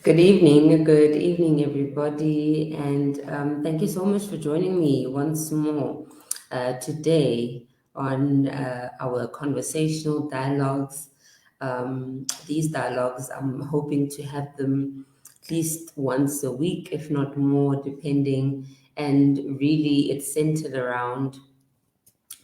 Good evening, everybody, and thank you so much for joining me once more today on our conversational dialogues. These dialogues, I'm hoping to have them at least once a week, if not more, depending. And really, it's centered around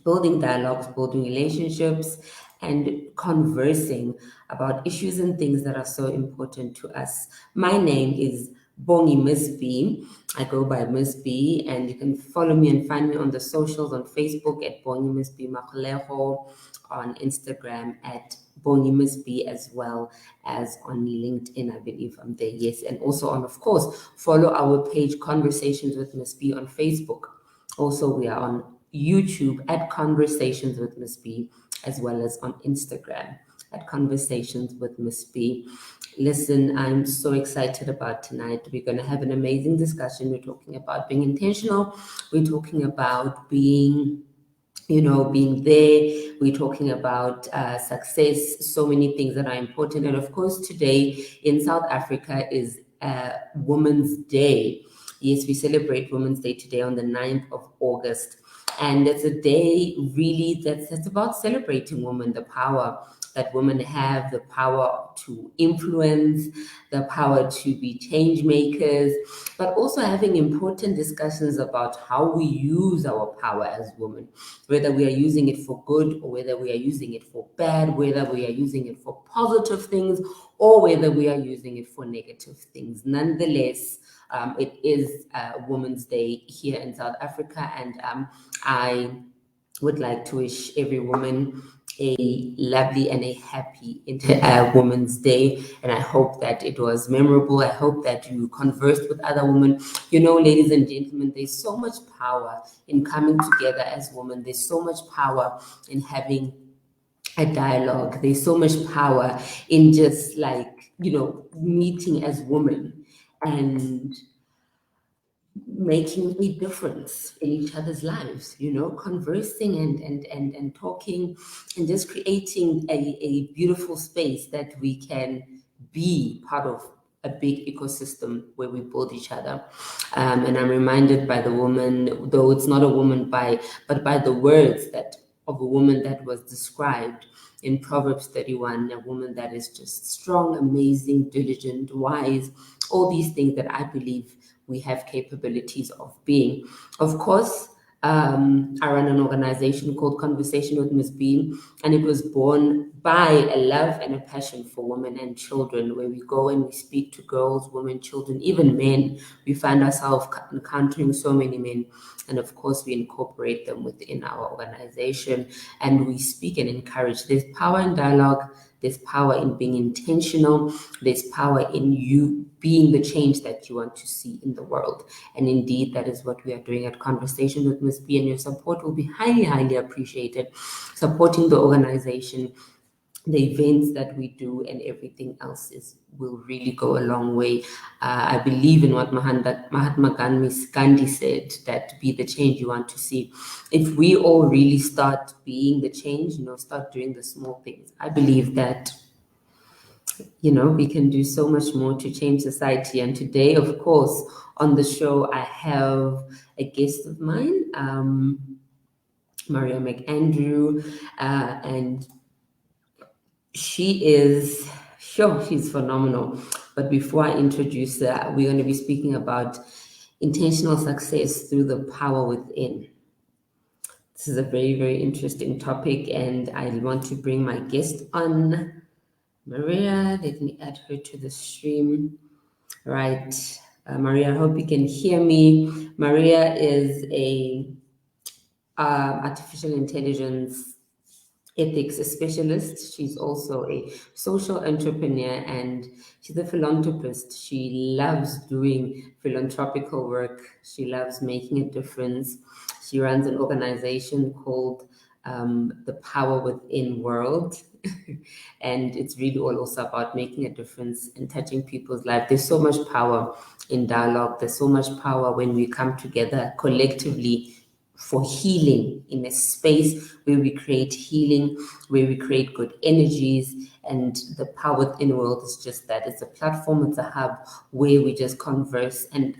building dialogues, building relationships, and conversing about issues and things that are so important to us. My name is Bongi Miss B. I go by Miss B, and you can follow me and find me on the socials on Facebook at Bongi Miss B Makuleho, on Instagram at Bongi Miss B, as well as on LinkedIn. I believe I'm there, yes, and also on, of course, follow our page Conversations with Miss B on Facebook. Also, we are on YouTube at Conversations with Miss B, as well as on Instagram at Conversations with Miss B. Listen, I'm so excited about tonight. We're going to have an amazing discussion. We're talking about being intentional. We're talking about being being there. We're talking about success, so many things that are important. And of course, today in South Africa is Women's Day. Yes, we celebrate Women's Day today on the 9th of August. And it's a day really that's about celebrating women, the power that women have, the power to influence, the power to be change makers, but also having important discussions about how we use our power as women, whether we are using it for good or whether we are using it for bad, whether we are using it for positive things or whether we are using it for negative things. Nonetheless, it is Women's Day here in South Africa, and I would like to wish every woman a lovely and a happy Women's Day. And I hope that it was memorable. I hope that you conversed with other women. Ladies and gentlemen, there's so much power in coming together as women. There's so much power in having a dialogue. There's so much power in just meeting as women and making a difference in each other's lives, conversing and talking and just creating a beautiful space that we can be part of a big ecosystem where we build each other. And I'm reminded by the woman, though it's not a woman but by the words that of a woman that was described in Proverbs 31, a woman that is just strong, amazing, diligent, wise, all these things that I believe we have capabilities of being. Of course, I run an organization called Conversation with Miss B, and it was born by a love and a passion for women and children, where we go and we speak to girls, women, children, even men. We find ourselves encountering so many men, and of course, we incorporate them within our organization, and we speak and encourage. There's power in dialogue. There's power in being intentional. There's power in you being the change that you want to see in the world. And indeed, that is what we are doing at Conversation with Ms. B, and your support will be highly, highly appreciated. Supporting the organization, the events that we do, and everything else will really go a long way. I believe in what Mahatma Gandhi said, that be the change you want to see. If we all really start being the change, start doing the small things, I believe that we can do so much more to change society. And today, of course, on the show, I have a guest of mine, Maria MacAndrew, and she's phenomenal. But before I introduce her, we're going to be speaking about intentional success through the power within. This is a very, very interesting topic, and I want to bring my guest on. Maria, let me add her to the stream. Right. Maria, I hope you can hear me. Maria is a artificial intelligence ethics specialist. She's also a social entrepreneur, and she's a philanthropist. She loves doing philanthropical work. She loves making a difference. She runs an organization called the Power Within World. And it's really all also about making a difference and touching people's lives. There's so much power in dialogue. There's so much power when we come together collectively for healing, in a space where we create healing, where we create good energies. And the Power Within world is just that. It's a platform, it's a hub where we just converse. And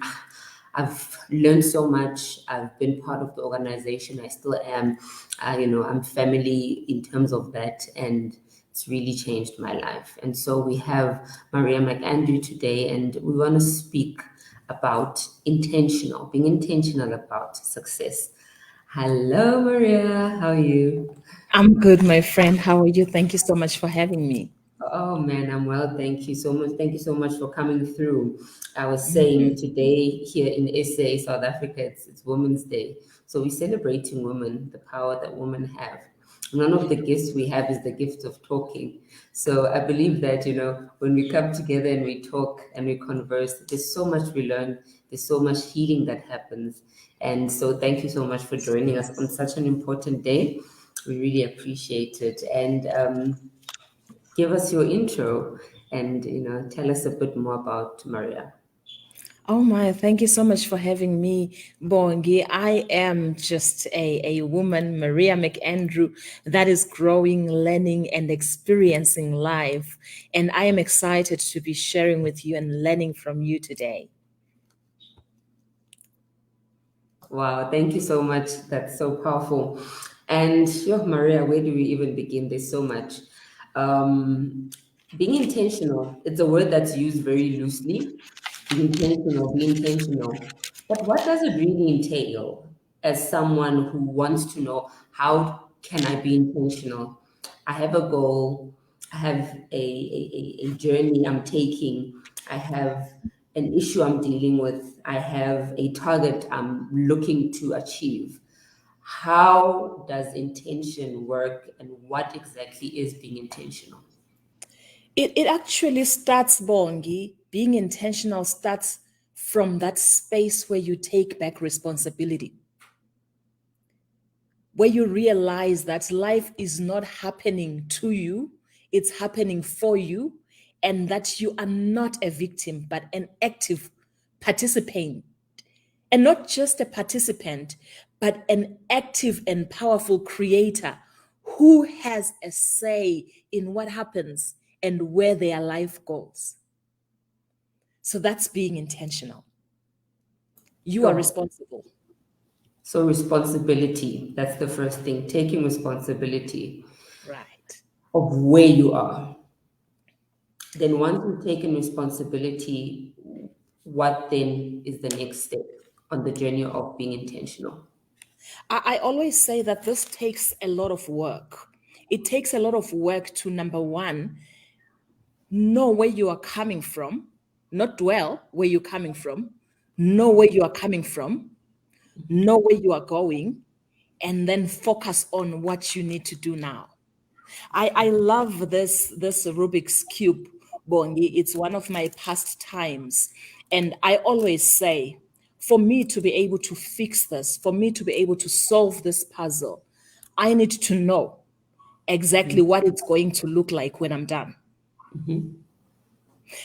I've learned so much. I've been part of the organization. I still am. I'm family in terms of that. And it's really changed my life. And so we have Maria MacAndrew today, and we want to speak about being intentional about success. Hello, Maria. How are you? I'm good, my friend. How are you? Thank you so much for having me. Oh man, I'm well. Thank you so much. Thank you so much for coming through. I was saying today here in SA, South Africa, it's Women's Day. So we're celebrating women, the power that women have. One of the gifts we have is the gift of talking. So I believe that, when we come together and we talk and we converse, there's so much we learn, there's so much healing that happens. And so thank you so much for joining us on such an important day. We really appreciate it. And give us your intro and tell us a bit more about Maria. Oh my, thank you so much for having me, Bongi. I am just a woman, Maria MacAndrew, that is growing, learning, and experiencing life. And I am excited to be sharing with you and learning from you today. Wow, thank you so much. That's so powerful. And Maria, where do we even begin? There's so much. Um, Being intentional, it's a word that's used very loosely. Be intentional. But what does it really entail as someone who wants to know how can I be intentional? I have a goal, I have a journey I'm taking, I have an issue I'm dealing with, I have a target I'm looking to achieve. How does intention work, and what exactly is being intentional? It actually starts, Bongi, being intentional starts from that space where you take back responsibility, where you realize that life is not happening to you, it's happening for you, and that you are not a victim, but an active participant. And not just a participant, but an active and powerful creator who has a say in what happens and where their life goes. So that's being intentional. You are Sure. responsible. So responsibility, that's the first thing, taking responsibility Right. of where you are. Then once you've taken responsibility, what then is the next step on the journey of being intentional? I always say that this takes a lot of work. It takes a lot of work to, number one, know where you are coming from, not dwell where you're coming from, know where you are coming from, know where you are going, and then focus on what you need to do now. I love this Rubik's Cube, Bongi. It's one of my pastimes. And I always say, for me to be able to fix this, for me to be able to solve this puzzle, I need to know exactly what it's going to look like when I'm done. Mhm.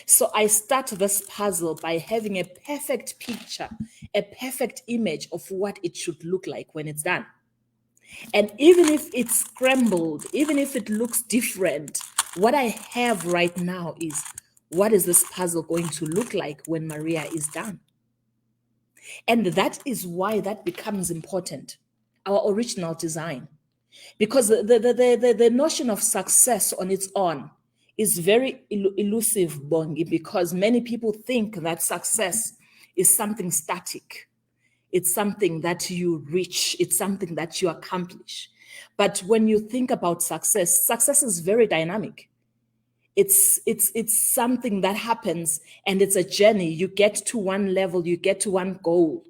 So I start this puzzle by having a perfect picture, a perfect image of what it should look like when it's done. And even if it's scrambled, even if it looks different, what I have right now is, what is this puzzle going to look like when Maria is done? And that is why that becomes important, our original design. Because the notion of success on its own is very elusive, Bongi, because many people think that success is something static. It's something that you reach, it's something that you accomplish. But when you think about success, success is very dynamic. It's something that happens, and it's a journey. You get to one level, you get to one goal,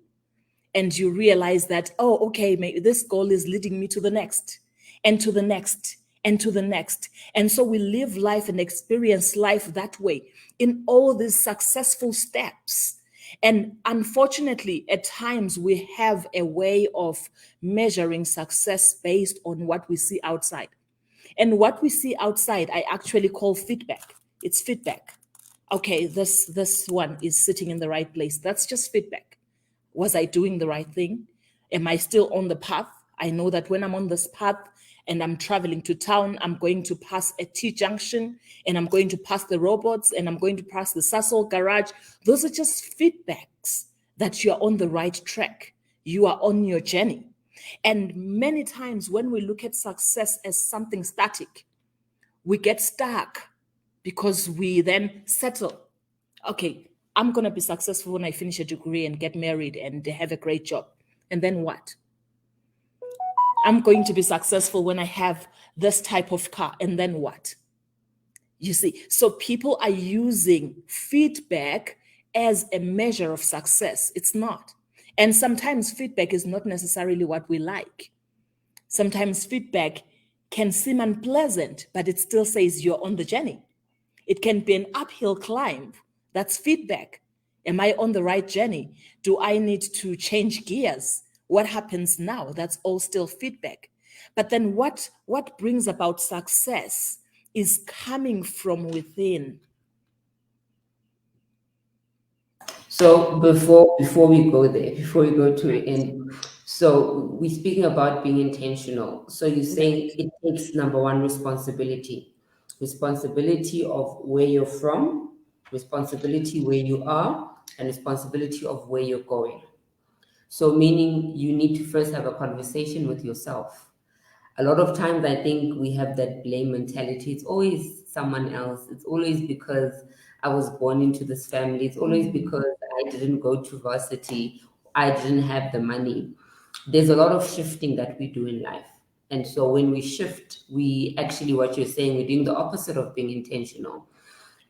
and you realize that, oh, okay, maybe this goal is leading me to the next, and to the next, and to the next. And so we live life and experience life that way, in all these successful steps. And unfortunately, at times we have a way of measuring success based on what we see outside. And what we see outside, I actually call feedback. It's feedback. Okay, this one is sitting in the right place. That's just feedback. Was I doing the right thing? Am I still on the path? I know that when I'm on this path and I'm traveling to town, I'm going to pass a T junction, and I'm going to pass the robots, and I'm going to pass the Sasol garage. Those are just feedbacks that you're on the right track. You are on your journey. And many times when we look at success as something static, we get stuck because we then settle. Okay, I'm going to be successful when I finish a degree and get married and have a great job. And then what? I'm going to be successful when I have this type of car. And then what? You see, so people are using feedback as a measure of success. It's not. And sometimes feedback is not necessarily what we like. Sometimes feedback can seem unpleasant, but it still says you're on the journey. It can be an uphill climb. That's feedback. Am I on the right journey? Do I need to change gears? What happens now? That's all still feedback. But then what brings about success is coming from within. So before we go there, before we go to the end, so we're speaking about being intentional. So you're saying it takes number one responsibility of where you're from, responsibility where you are, and responsibility of where you're going. So meaning you need to first have a conversation with yourself. A lot of times I think we have that blame mentality. It's always someone else. It's always because I was born into this family. It's always because I didn't go to varsity. I didn't have the money. There's a lot of shifting that we do in life. And so when we shift, we actually, what you're saying, we're doing the opposite of being intentional.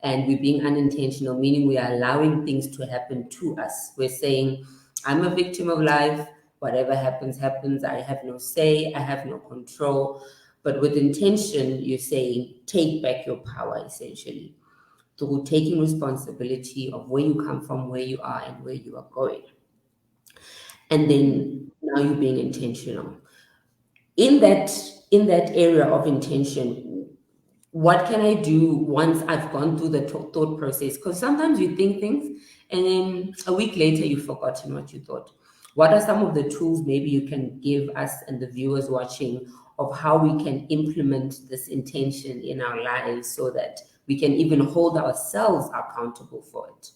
And we're being unintentional, meaning we are allowing things to happen to us. We're saying, I'm a victim of life. Whatever happens, happens. I have no say. I have no control. But with intention, you're saying, take back your power, essentially, through taking responsibility of where you come from, where you are, and where you are going. And then now you're being intentional. In that area of intention, what can I do once I've gone through the thought process? Because sometimes you think things and then a week later you've forgotten what you thought. What are some of the tools maybe you can give us and the viewers watching of how we can implement this intention in our lives so that we can even hold ourselves accountable for it?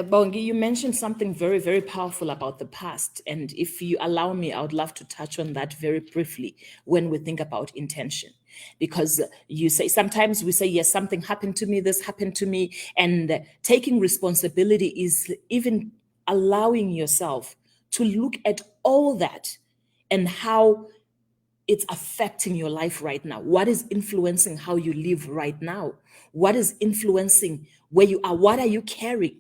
Bongi, you mentioned something very, very powerful about the past. And if you allow me, I would love to touch on that very briefly when we think about intention. Because you say, sometimes we say, yes, something happened to me, this happened to me. And taking responsibility is even allowing yourself to look at all that and how it's affecting your life right now. What is influencing how you live right now? What is influencing where you are? What are you carrying?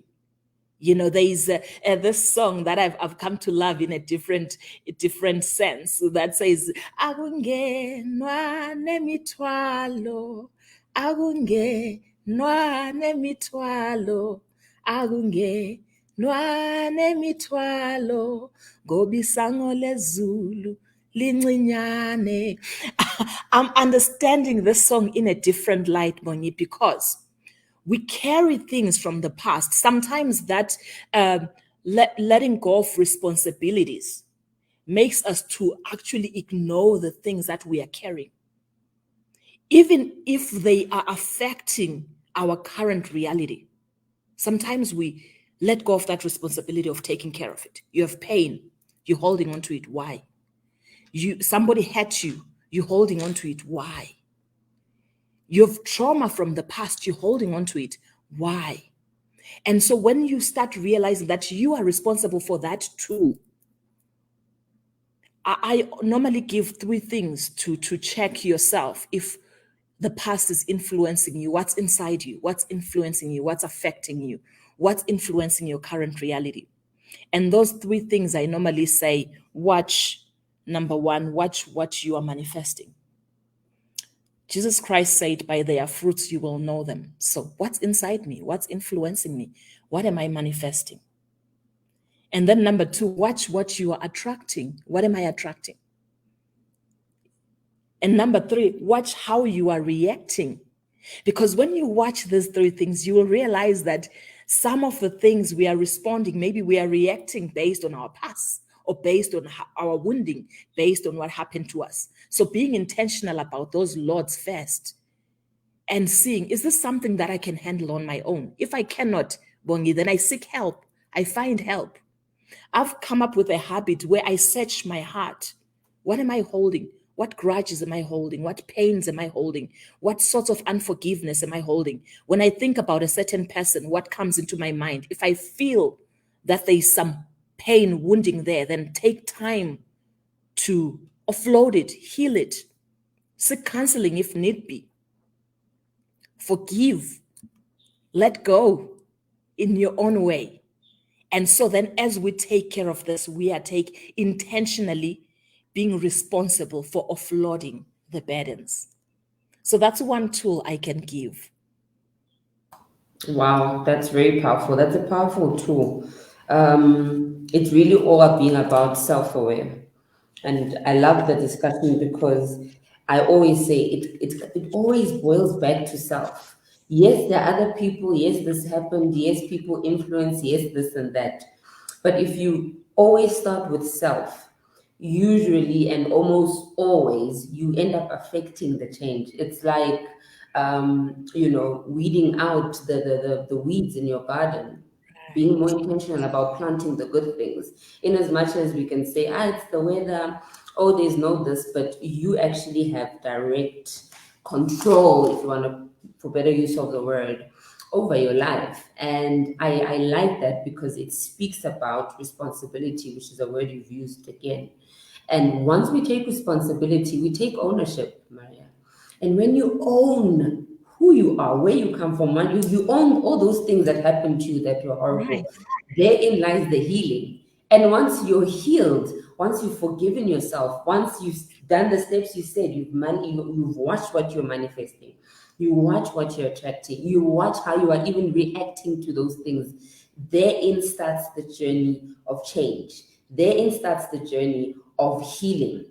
You know, there is this song that I've come to love in a different sense that says, "Akungenwa nemitwalo, akungenwa nemitwalo, akungenwa nemitwalo, ngoba isango lezulu lincinyane." I'm understanding this song in a different light, Moni, because we carry things from the past. Sometimes that letting go of responsibilities makes us to actually ignore the things that we are carrying, even if they are affecting our current reality. Sometimes we let go of that responsibility of taking care of it. You have pain, you're holding on to it. Why? Somebody hurt you, you're holding on to it. Why? You have trauma from the past, you're holding on to it. Why? And so when you start realizing that you are responsible for that too, I normally give 3 things to check yourself if the past is influencing you. What's inside you? What's influencing you? What's affecting you? What's influencing your current reality? And those 3 things I normally say, number 1, watch what you are manifesting. Jesus Christ said, by their fruits you will know them. So what's inside me? What's influencing me? What am I manifesting? And then number 2, watch what you are attracting. What am I attracting? And number 3, watch how you are reacting. Because when you watch these 3 things, you will realize that some of the things we are responding, maybe we are reacting based on our past or based on our wounding, based on what happened to us. So being intentional about those Lords first and seeing, is this something that I can handle on my own? If I cannot, Bongi, then I seek help. I find help. I've come up with a habit where I search my heart. What am I holding? What grudges am I holding? What pains am I holding? What sorts of unforgiveness am I holding? When I think about a certain person, what comes into my mind? If I feel that there is some pain, wounding there, then take time to offload it, heal it, seek counseling if need be. Forgive, let go in your own way. And so then as we take care of this, we are intentionally being responsible for offloading the burdens. So that's one tool I can give. Wow, that's very powerful. That's a powerful tool. It's really all being about self-aware. And I love the discussion because I always say it always boils back to self. Yes, there are other people. Yes, this happened. Yes, people influence. Yes, this and that. But if you always start with self, usually and almost always, you end up affecting the change. It's like, weeding out the weeds in your garden, being more intentional about planting the good things. In as much as we can say, it's the weather, oh, there's no this, but you actually have direct control, if you want to, for better use of the word, over your life. And I like that because it speaks about responsibility, which is a word you've used again. And once we take responsibility, we take ownership, Maria. And when you own who you are, where you come from, when you own all those things that happened to you that were Right. horrible, therein lies the healing. And once you're healed, once you've forgiven yourself, once you've done the steps you said, you've watched what you're manifesting, you watch what you're attracting, you watch how you are even reacting to those things, therein starts the journey of change. Therein starts the journey of healing.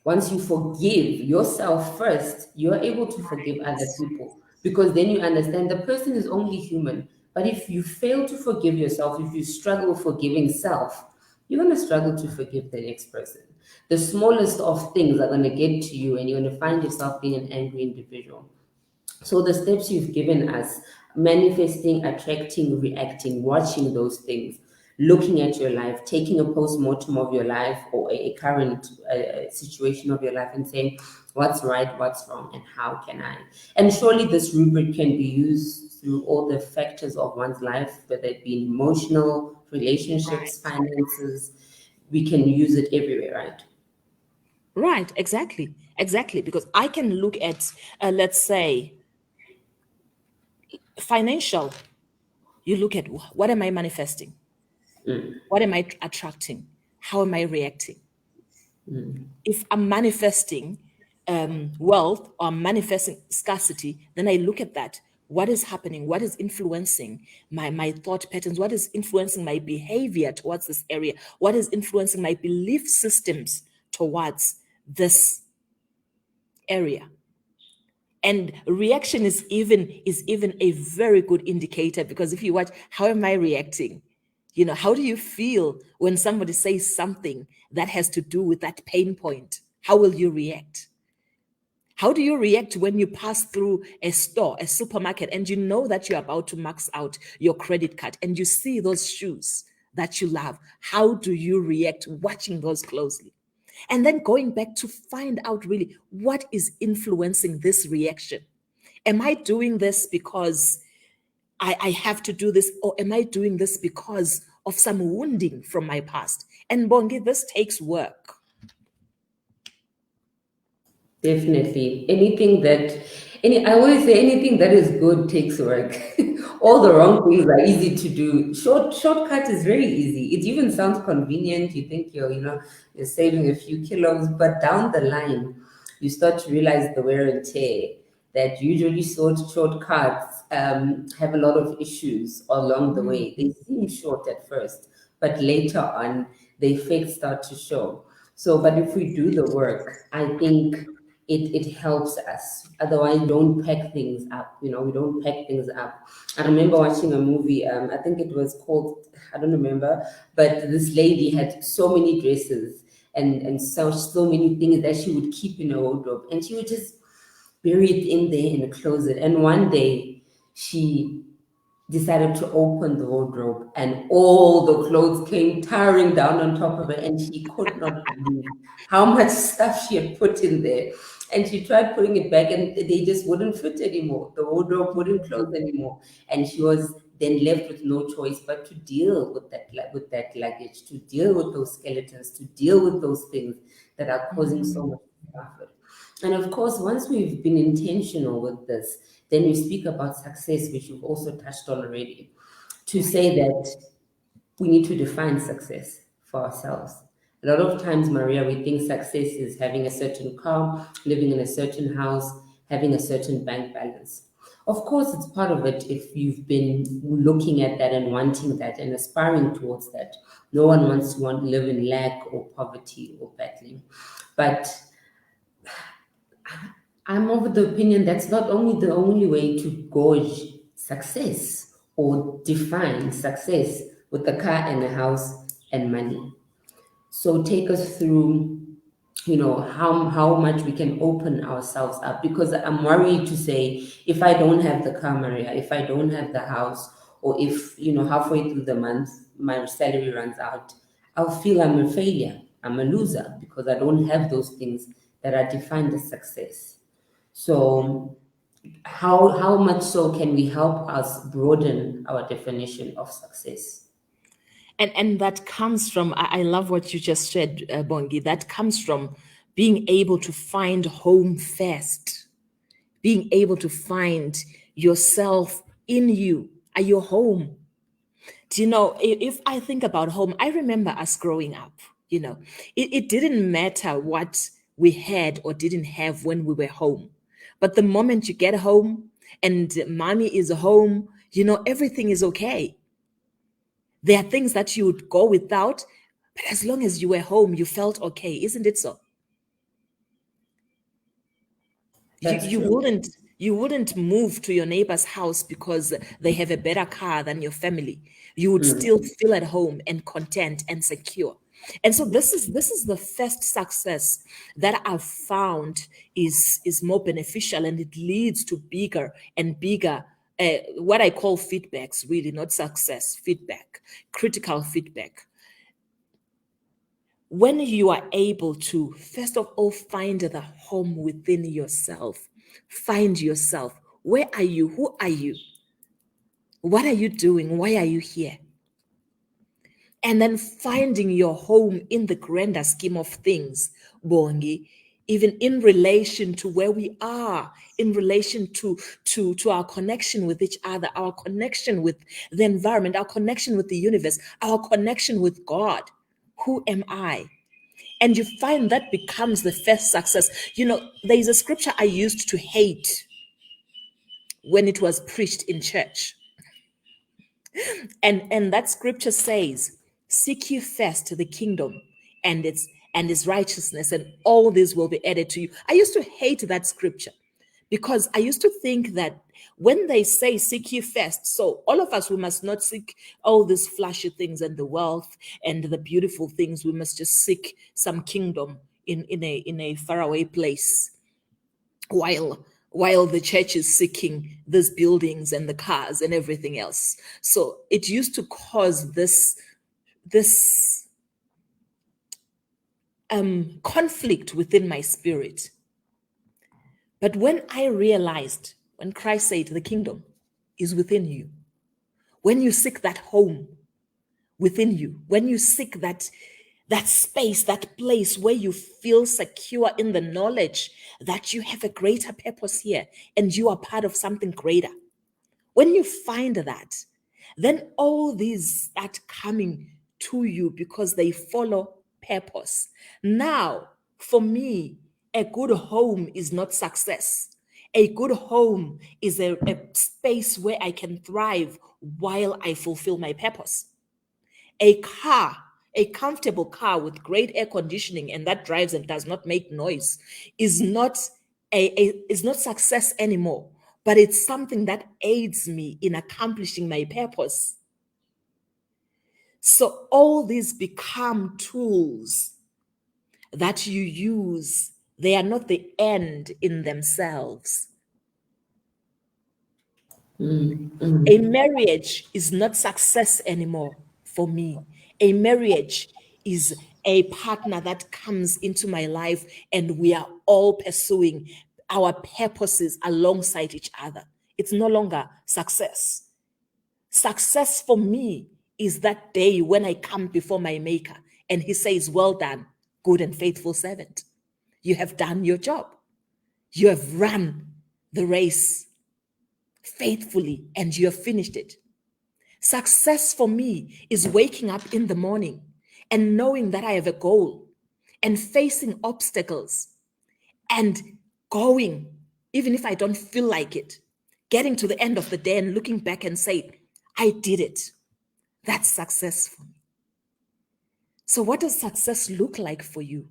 Once you forgive yourself first, you're able to forgive other people because then you understand the person is only human. But if you fail to forgive yourself, if you struggle forgiving self, you're going to struggle to forgive the next person. The smallest of things are going to get to you, and you're going to find yourself being an angry individual. So the steps you've given us, manifesting, attracting, reacting, watching those things, looking at your life, taking a post-mortem of your life or a current situation of your life and saying, what's right, what's wrong, and how can I? And surely this rubric can be used through all the factors of one's life, whether it be emotional, Right. relationships, finances. We can use it everywhere, right? Right. Exactly. Exactly. Because I can look at, let's say, financial. You look at what am I manifesting? What am I attracting? How am I reacting? If I'm manifesting wealth or I'm manifesting scarcity, then I look at that. What is happening? What is influencing my thought patterns? What is influencing my behavior towards this area? What is influencing my belief systems towards this area? And reaction is even a very good indicator, because if you watch, how am I reacting? How do you feel when somebody says something that has to do with that pain point? How will you react? How do you react when you pass through a store, a supermarket, and you know that you're about to max out your credit card and you see those shoes that you love? How do you react watching those closely? And then going back to find out really what is influencing this reaction. Am I doing this because I have to do this, or am I doing this because of some wounding from my past? And Bongi, this takes work. Definitely. I always say anything that is good takes work. All the wrong things are easy to do. Shortcut is very easy. It even sounds convenient. You think you're saving a few kilos, but down the line, you start to realize the wear and tear that usually shortcuts have a lot of issues along the way. They seem short at first, but later on, the effects start to show. So, but if we do the work, I think it helps us. Otherwise, we don't pack things up. We don't pack things up. I remember watching a movie. I think it was called, I don't remember, but this lady had so many dresses and so many things that she would keep in her wardrobe, and she would just bury it in there in the closet. And one day, she decided to open the wardrobe, and all the clothes came towering down on top of it, and she could not believe how much stuff she had put in there. And she tried putting it back, and they just wouldn't fit anymore. The wardrobe wouldn't close anymore, and she was then left with no choice but to deal with that luggage, to deal with those skeletons, to deal with those things that are causing so much effort. And of course, once we've been intentional with this, then we speak about success, which you've also touched on already, to say that we need to define success for ourselves. A lot of times, Maria, we think success is having a certain car, living in a certain house, having a certain bank balance. Of course, it's part of it if you've been looking at that and wanting that and aspiring towards that. No one wants to live in lack or poverty or battling. But I'm of the opinion that's not only the only way to gauge success or define success with a car and a house and money. So take us through, how much we can open ourselves up, because I'm worried to say, if I don't have the car, Maria, if I don't have the house, or if, halfway through the month my salary runs out, I'll feel I'm a failure. I'm a loser because I don't have those things that are defined as success. So how much so can we help us broaden our definition of success? And that comes from, I love what you just said, Bongi. That comes from being able to find home first, being able to find yourself in you. Are you home? Do you know, if I think about home, I remember us growing up, it didn't matter what we had or didn't have when we were home. But the moment you get home and mommy is home, everything is okay. There are things that you would go without, but as long as you were home, you felt okay, isn't it so? You, That's you true. wouldn't you wouldn't move to your neighbor's house because they have a better car than your family. You would Mm, still feel at home and content and secure. And so this is the first success that I've found is more beneficial, and it leads to bigger and bigger, what I call feedbacks, really, not success, feedback, critical feedback. When you are able to, first of all, find the home within yourself, find yourself. Where are you? Who are you? What are you doing? Why are you here? And then finding your home in the grander scheme of things, Bongi, even in relation to where we are, in relation to our connection with each other, our connection with the environment, our connection with the universe, our connection with God. Who am I? And you find that becomes the first success. There is a scripture I used to hate when it was preached in church. And that scripture says, seek ye first the kingdom and its righteousness, and all this will be added to you. I used to hate that scripture because I used to think that when they say seek ye first, so all of us, we must not seek all these flashy things and the wealth and the beautiful things. We must just seek some kingdom in a faraway place, while the church is seeking these buildings and the cars and everything else. So it used to cause this conflict within my spirit. But when I realized, when Christ said the kingdom is within you, when you seek that home within you, when you seek that space, that place where you feel secure in the knowledge that you have a greater purpose here and you are part of something greater. When you find that, then all these start coming to you because they follow purpose. Now, for me, a good home is not success. A good home is a space where I can thrive while I fulfill my purpose. A car, a comfortable car with great air conditioning and that drives and does not make noise, is not is not success anymore, but it's something that aids me in accomplishing my purpose. So all these become tools that you use. They are not the end in themselves. A marriage is not success anymore for me. A marriage is a partner that comes into my life and we are all pursuing our purposes alongside each other. It's no longer success. Success for me is that day when I come before my maker and he says, "Well done, good and faithful servant. You have done your job. You have run the race faithfully and you have finished it." Success for me is waking up in the morning and knowing that I have a goal and facing obstacles and going, even if I don't feel like it, getting to the end of the day and looking back and say, "I did it." That's success for me. So what does success look like for you?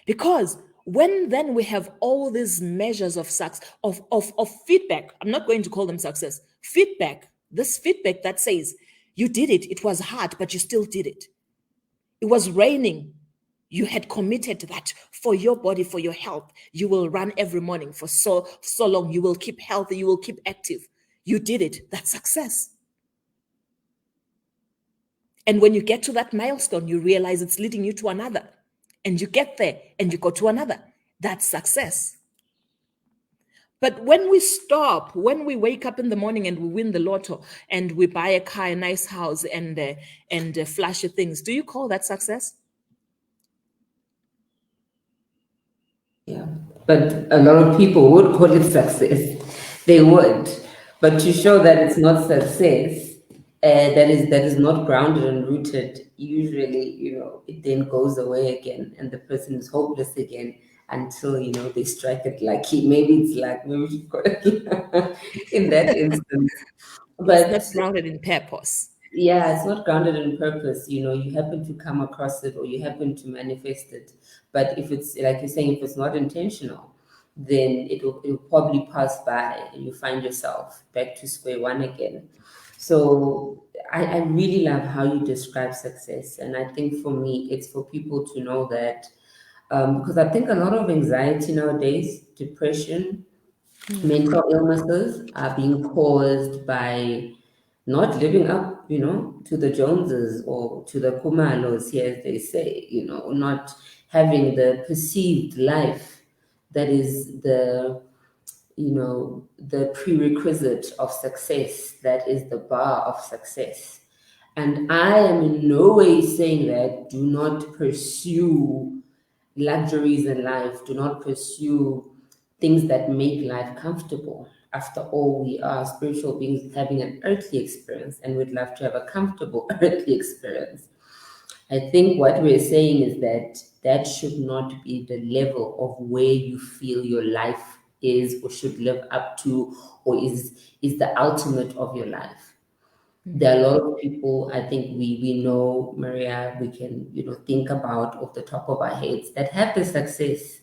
Because when then we have all these measures of success, of feedback, I'm not going to call them success, feedback, this feedback that says, you did it, it was hard, but you still did it. It was raining. You had committed that for your body, for your health. You will run every morning for so long. You will keep healthy. You will keep active. You did it. That's success. And when you get to that milestone, you realize it's leading you to another. And you get there and you go to another. That's success. But when we stop, when we wake up in the morning and we win the lotto and we buy a car, a nice house, and flashy things, do you call that success? Yeah, but a lot of people would call it success. They would, but to show that it's not success, that is not grounded and rooted. Usually, it then goes away again, and the person is hopeless again until they strike it lucky. Maybe it's luck. Maybe we should call it luck in that instance. It's But not grounded in purpose. yeah, it's not grounded in purpose. You happen to come across it or you happen to manifest it. But if it's like you're saying, if it's not intentional, then it'll probably pass by and you find yourself back to square one again. So I really love how you describe success. And I think for me, it's for people to know that because I think a lot of anxiety nowadays, depression, mental illnesses are being caused by not living up, to the Joneses or to the Kumalos, here, as they say, not having the perceived life that is the prerequisite of success, that is the bar of success. And I am in no way saying that do not pursue luxuries in life, do not pursue things that make life comfortable. After all, we are spiritual beings having an earthly experience, and we'd love to have a comfortable earthly experience. I think what we're saying is that that should not be the level of where you feel your life is or should live up to, or is the ultimate of your life. There are a lot of people, I think we know, Maria, we can, think about off the top of our heads that have the success,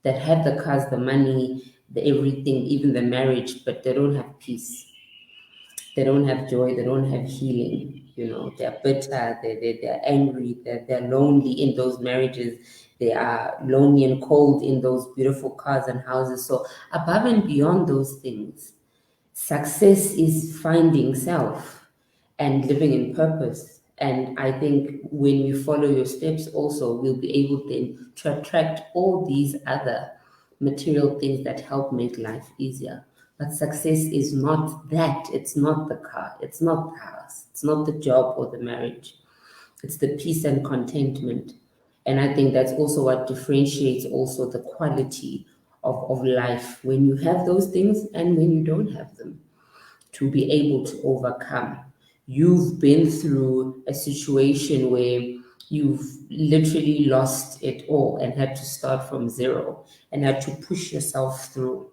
that have the cars, the money, the everything, even the marriage, but they don't have peace. They don't have joy. They don't have healing. They're bitter. They're angry. They're lonely in those marriages. They are lonely and cold in those beautiful cars and houses. So above and beyond those things, success is finding self and living in purpose. And I think when you follow your steps, also, we'll be able then to attract all these other material things that help make life easier. But success is not that. It's not the car. It's not the house. It's not the job or the marriage. It's the peace and contentment. And I think that's also what differentiates also the quality of life when you have those things and when you don't have them, to be able to overcome. You've been through a situation where you've literally lost it all and had to start from zero and had to push yourself through.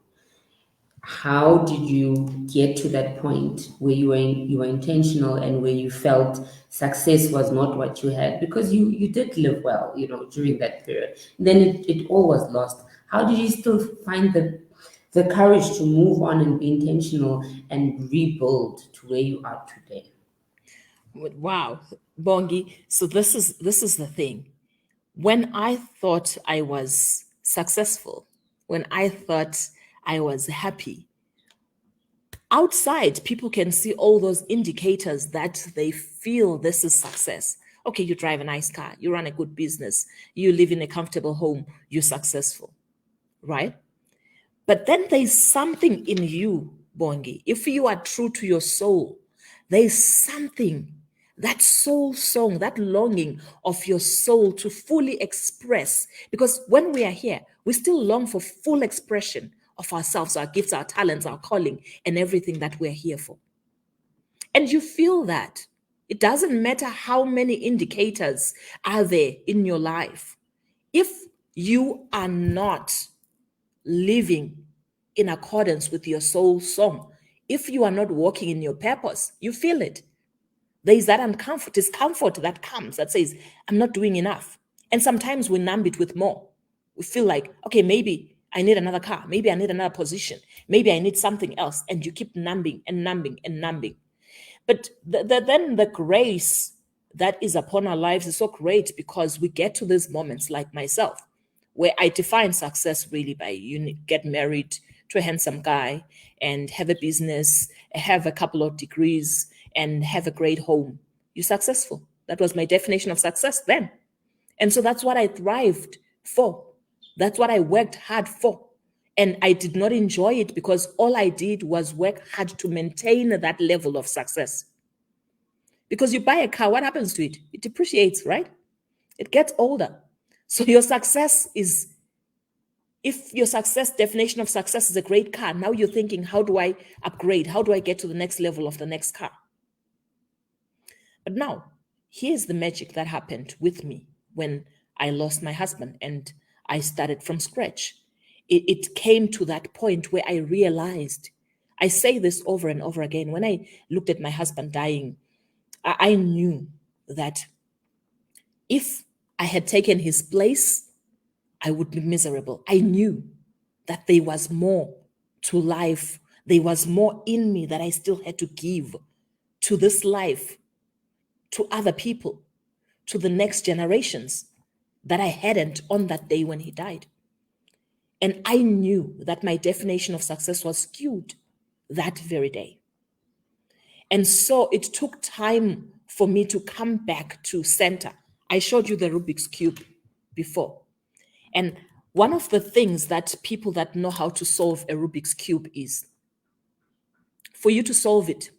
How did you get to that point where you were intentional and where you felt success was not what you had? Because you did live well, during that period. Then it all was lost. How did you still find the courage to move on and be intentional and rebuild to where you are today? Wow, Bongi. So this is the thing. When I thought I was successful, when I thought I was happy, outside people can see all those indicators that they feel this is success. Okay, you drive a nice car, you run a good business, you live in a comfortable home, you're successful, right? But then there's something in you, Bongi. If you are true to your soul, there's something, that soul song, that longing of your soul to fully express. Because when we are here, we still long for full expression of ourselves, our gifts, our talents, our calling, and everything that we're here for. And you feel that. It doesn't matter how many indicators are there in your life. If you are not living in accordance with your soul song, if you are not walking in your purpose, you feel it. There is that discomfort that comes that says, I'm not doing enough. And sometimes we numb it with more. We feel like, okay, maybe I need another car. Maybe I need another position. Maybe I need something else. And you keep numbing and numbing and numbing. But then the grace that is upon our lives is so great because we get to these moments like myself, where I define success really by get married to a handsome guy and have a business, have a couple of degrees, and have a great home. You're successful. That was my definition of success then. And so that's what I thrived for. That's what I worked hard for. And I did not enjoy it because all I did was work hard to maintain that level of success. Because you buy a car, what happens to it? It depreciates, right? It gets older. So your success is, if your success definition of success is a great car, now you're thinking, how do I upgrade? How do I get to the next level of the next car? But now, here's the magic that happened with me when I lost my husband and I started from scratch. It came to that point where I realized, I say this over and over again, when I looked at my husband dying, I knew that if I had taken his place, I would be miserable. I knew that there was more to life. There was more in me that I still had to give to this life, to other people, to the next generations that I hadn't on that day when he died. And I knew that my definition of success was skewed that very day. And so it took time for me to come back to center. I showed you the Rubik's Cube before. And one of the things that people that know how to solve a Rubik's Cube is, for you to solve it,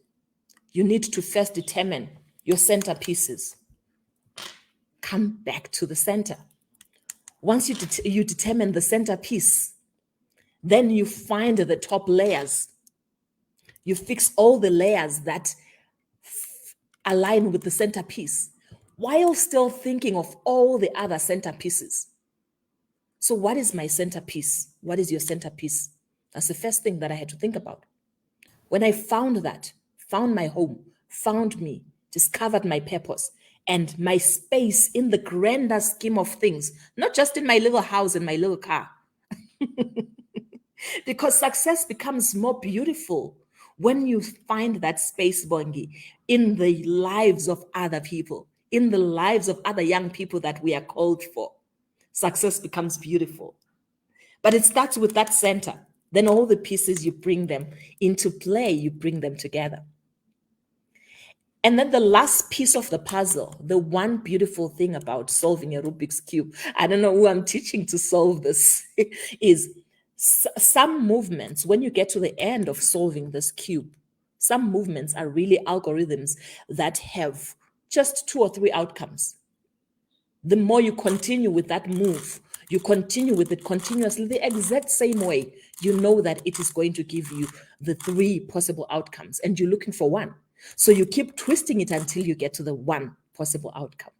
you need to first determine your centerpieces. Come back to the center. Once you determine the centerpiece, then you find the top layers. You fix all the layers that align with the centerpiece while still thinking of all the other centerpieces. So what is my centerpiece? What is your centerpiece? That's the first thing that I had to think about. When I found that, found my home, found me, discovered my purpose and my space in the grander scheme of things, not just in my little house and my little car, because success becomes more beautiful when you find that space, Bongi, in the lives of other people, in the lives of other young people that we are called for. Success becomes beautiful. But it starts with that center. Then all the pieces, you bring them into play, you bring them together. And then the last piece of the puzzle, the one beautiful thing about solving a Rubik's Cube, I don't know who I'm teaching to solve this, is some movements, when you get to the end of solving this cube, some movements are really algorithms that have just 2 or 3 outcomes. The more you continue with that move, you continue with it continuously the exact same way, you know that it is going to give you the 3 possible outcomes and you're looking for one. So you keep twisting it until you get to the one possible outcome.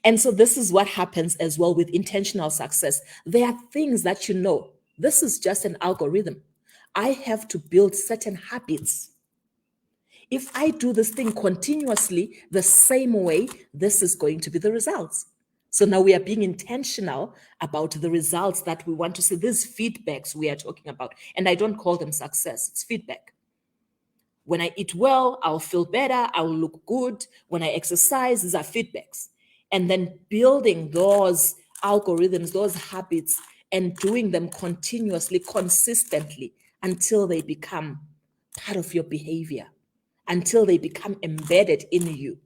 And so this is what happens as well with intentional success. There are things that you know, this is just an algorithm. I have to build certain habits. If I do this thing continuously the same way, this is going to be the results. So now we are being intentional about the results that we want to see, these feedbacks we are talking about. And I don't call them success, it's feedback. When I eat well, I'll feel better, I'll look good. When I exercise, these are feedbacks. And then building those algorithms, those habits, and doing them continuously, consistently, until they become part of your behavior, until they become embedded in you.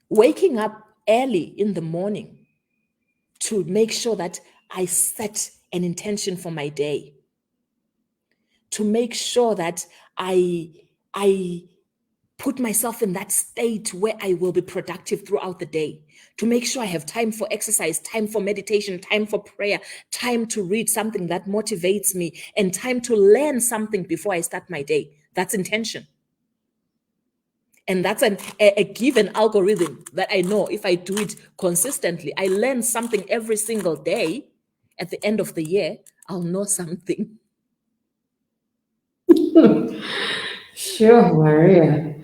Waking up early in the morning to make sure that I set an intention for my day, to make sure that I put myself in that state where I will be productive throughout the day, to make sure I have time for exercise, time for meditation, time for prayer, time to read something that motivates me, and time to learn something before I start my day. That's intention. And that's a given algorithm that I know if I do it consistently, I learn something every single day. At the end of the year, I'll know something. Sure, Maria.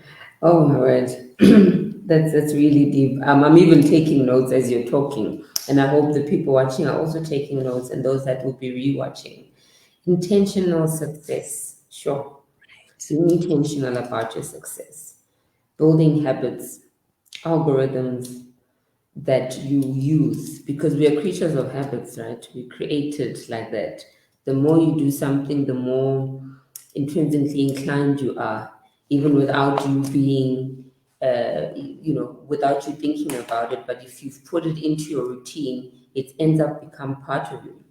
Oh my word. That's really deep. I'm even taking notes as you're talking, and I hope the people watching are also taking notes, and those that will be rewatching. Intentional success. Sure. Being intentional about your success. Building habits, algorithms that you use, because we are creatures of habits, right? We created like that. The more you do something, the more intrinsically inclined you are, even without you being, without you thinking about it. But if you've put it into your routine, it ends up become part of you.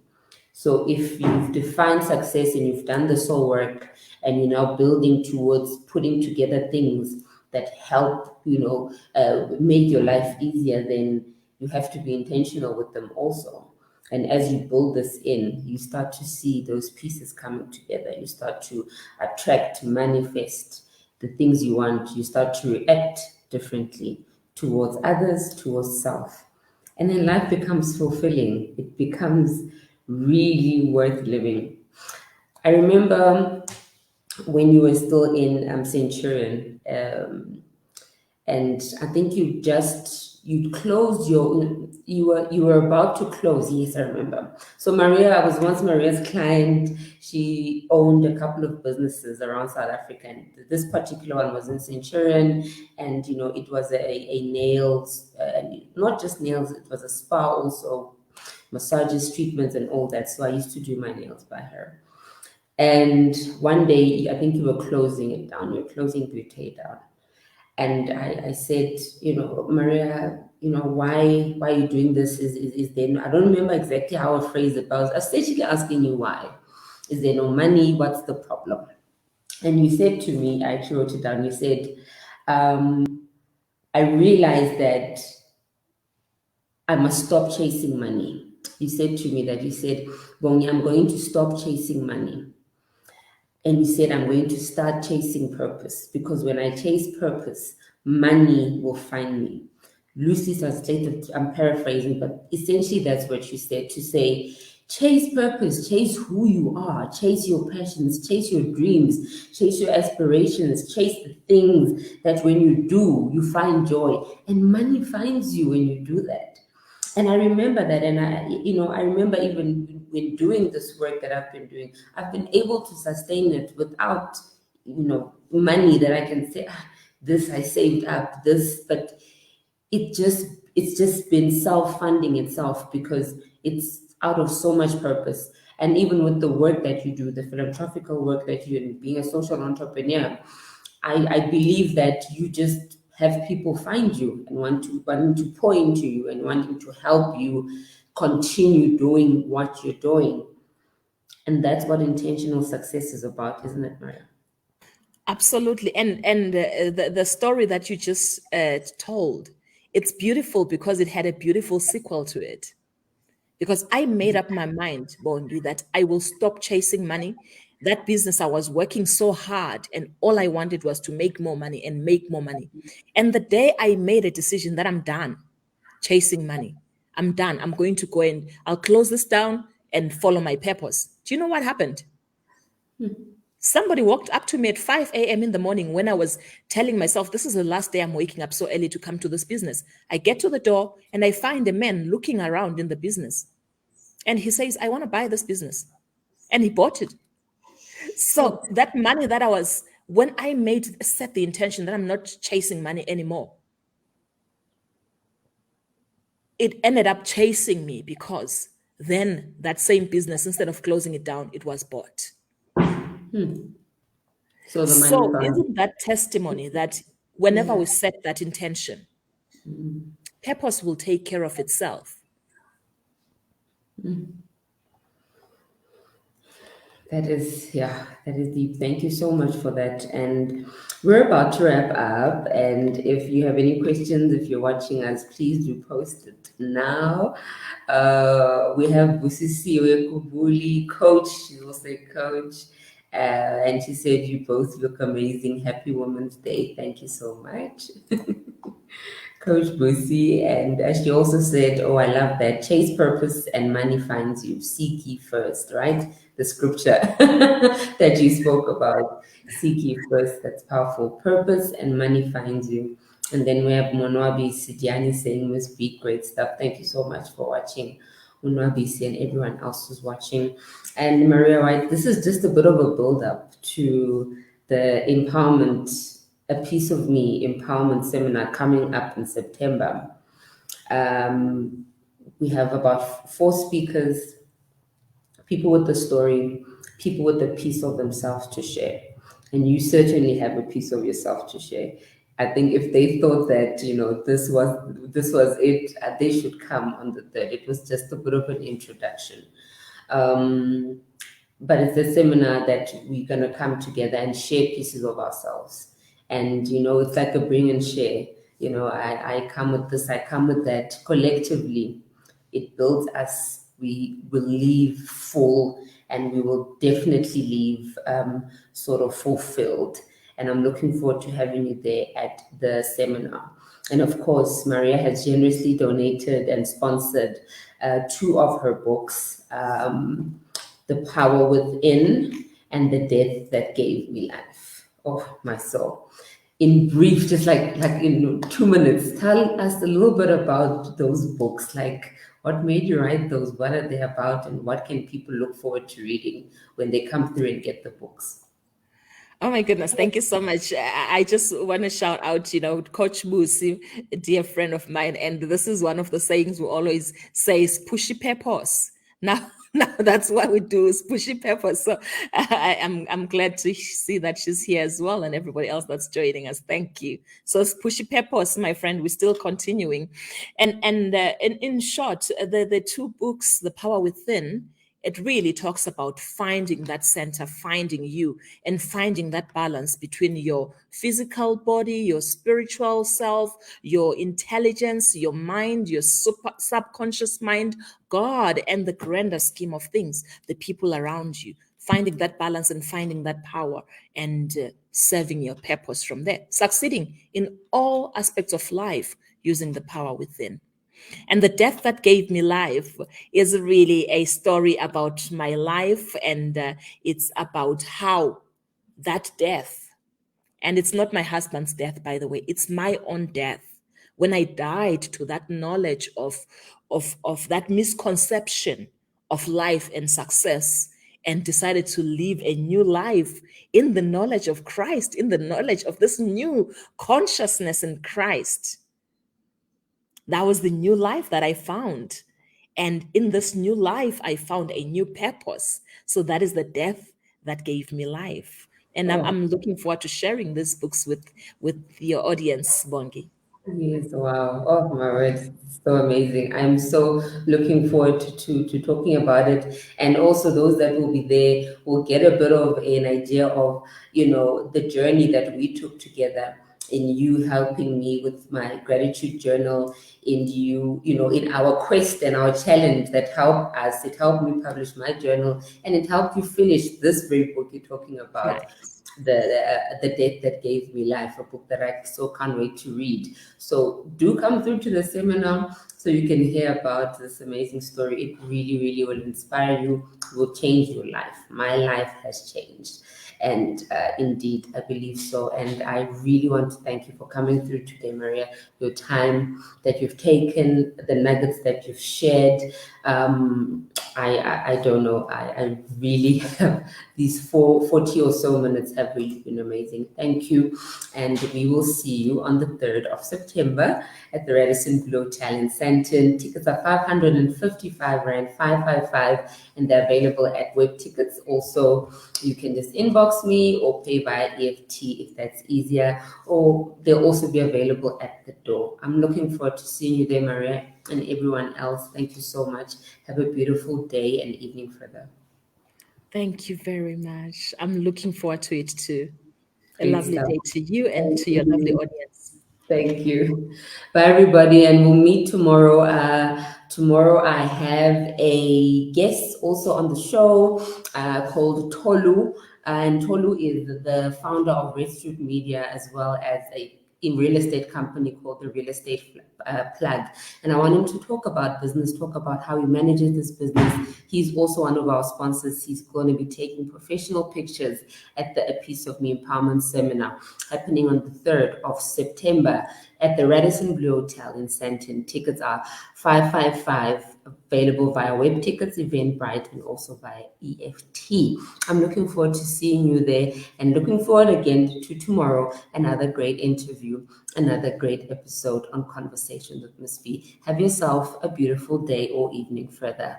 So if you've defined success and you've done the soul work and you're now building towards putting together things that help, make your life easier, then you have to be intentional with them also. And as you build this in, you start to see those pieces coming together. You start to attract, manifest the things you want. You start to react differently towards others, towards self. And then life becomes fulfilling. It becomes really worth living. I remember when you were still in Centurion, and I think you closed you were about to close. Yes, I remember. So Maria, I was once Maria's client. She owned a couple of businesses around South Africa, and this particular one was in Centurion, and it was a nails, not just nails. It was a spa also, massages, treatments, and all that. So I used to do my nails by her. And one day, I think you were closing it down. You were closing Butte down. And I said, Maria, why are you doing this? Is there no, I don't remember exactly how I phrased it, but I was essentially asking you why. Is there no money? What's the problem? And you said to me, I actually wrote it down, you said, I realized that I must stop chasing money. You said to me that Bongi, I'm going to stop chasing money. And you said, I'm going to start chasing purpose, because when I chase purpose, money will find me. Loosely translated, I'm paraphrasing, but essentially that's what you said, to say, chase purpose, chase who you are, chase your passions, chase your dreams, chase your aspirations, chase the things that when you do, you find joy. And money finds you when you do that. And I remember that, and I remember even when doing this work that I've been doing, I've been able to sustain it without, money that I can say, this I saved up, this, but it's just been self-funding itself, because it's out of so much purpose. And even with the work that you do, the philanthropical work that you do, being a social entrepreneur, I believe that you just have people find you and wanting to pour into you and wanting to help you continue doing what you're doing. And that's what intentional success is about, isn't it, Maria? Absolutely. And the story that you just told, it's beautiful because it had a beautiful sequel to it. Because I made up my mind, Bongi, that I will stop chasing money. That business, I was working so hard, and all I wanted was to make more money and make more money. And the day I made a decision that I'm done chasing money, I'm done. I'm going to go and I'll close this down and follow my purpose. Do you know what happened? Somebody walked up to me at 5 a.m. in the morning when I was telling myself, this is the last day I'm waking up so early to come to this business. I get to the door and I find a man looking around in the business. And he says, I want to buy this business. And he bought it. So that money that when I set the intention that I'm not chasing money anymore, it ended up chasing me, because then that same business, instead of closing it down, it was bought. So the money So found. isn't that testimony that whenever we set that intention, purpose will take care of itself? That is, yeah, that is deep. Thank you so much for that. And we're about to wrap up. And if you have any questions, if you're watching us, please do post it now. We have Busisi Kubuli, coach. She's also a coach. And she said, you both look amazing. Happy Women's Day. Thank you so much. Coach Bussy, and she also said, oh, I love that. Chase purpose and money finds you. Seek ye first, right? The scripture that you spoke about. Seek ye first. That's powerful. Purpose and money finds you. And then we have Monwabi Sidiani saying, Miss Beat, great stuff. Thank you so much for watching. Monwabi and everyone else who's watching. And Maria White, this is just a bit of a build-up to the empowerment, a piece of me empowerment seminar coming up in September. We have about 4 speakers, people with the story, people with a piece of themselves to share. And you certainly have a piece of yourself to share. I think if they thought that, this was it, they should come on the 3rd. It was just a bit of an introduction. But it's a seminar that we're going to come together and share pieces of ourselves. And, it's like a bring and share. I come with this, I come with that. Collectively, it builds us. We will leave full, and we will definitely leave sort of fulfilled. And I'm looking forward to having you there at the seminar. And of course, Maria has generously donated and sponsored 2 of her books, The Power Within and The Death That Gave Me Life. Oh, my soul. In brief, just like in 2 minutes, tell us a little bit about those books. Like, what made you write those? What are they about? And what can people look forward to reading when they come through and get the books? Oh my goodness, thank you so much. I just want to shout out, Coach Busi, a dear friend of mine. And this is one of the sayings we always say is pushy purpose. Now that's what we do, is pushy purpose. So I'm glad to see that she's here as well, and everybody else that's joining us. Thank you. So it's pushy purpose, my friend. We're still continuing. And in short, the 2 books, The Power Within, it really talks about finding that center, finding you, and finding that balance between your physical body, your spiritual self, your intelligence, your mind, your subconscious mind, God, and the grander scheme of things, the people around you. Finding that balance and finding that power, and serving your purpose from there. Succeeding in all aspects of life using the power within. And The Death That Gave Me Life is really a story about my life, and it's about how that death, and it's not my husband's death, by the way, it's my own death. When I died to that knowledge of that misconception of life and success, and decided to live a new life in the knowledge of Christ, in the knowledge of this new consciousness in Christ. That was the new life that I found. And in this new life, I found a new purpose. So that is the death that gave me life. And I'm looking forward to sharing these books with your audience, Bongi. Yes, wow. Oh, my word. So amazing. I'm so looking forward to talking about it. And also those that will be there will get a bit of an idea of, the journey that we took together, in you helping me with my gratitude journal, in in our quest and our challenge that helped us. It helped me publish my journal, and it helped you finish this very book you're talking about. Nice. The Death That Gave Me Life, a book that I so can't wait to read. So do come through to the seminar so you can hear about this amazing story. It really, really will inspire you. will change your life. My life has changed. And indeed, I believe so. And I really want to thank you for coming through today, Maria. Your time that you've taken, the nuggets that you've shared. I don't know. I really have these 40 or so minutes have really been amazing. Thank you. And we will see you on the 3rd of September at the Radisson Blu Hotel in Sandton. Tickets are 555 Rand, 555, and they're available at Web Tickets. Also, you can just inbox me or pay via EFT if that's easier, or they'll also be available at the door. I'm looking forward to seeing you there, Maria, and everyone else. Thank you so much. Have a beautiful day and evening further. Thank you very much. I'm looking forward to it too. A Great lovely stuff. day to you and Thank to your lovely you. audience. Thank you. Bye, everybody, and we'll meet tomorrow. Tomorrow, I have a guest also on the show called Tolu. And Tolu is the founder of Red Street Media, as well as a real estate company called the Real Estate Plug. And I want him to talk about business, talk about how he manages this business. He's also one of our sponsors. He's going to be taking professional pictures at the A Piece of Me Empowerment Seminar happening on the 3rd of September at the Radisson Blu Hotel in Sandton. Tickets are 555, available via Web Tickets, Eventbrite, and also via EFT. I'm looking forward to seeing you there, and looking forward again to tomorrow, another great interview, another great episode on Conversations with Miss B. Have yourself a beautiful day or evening further.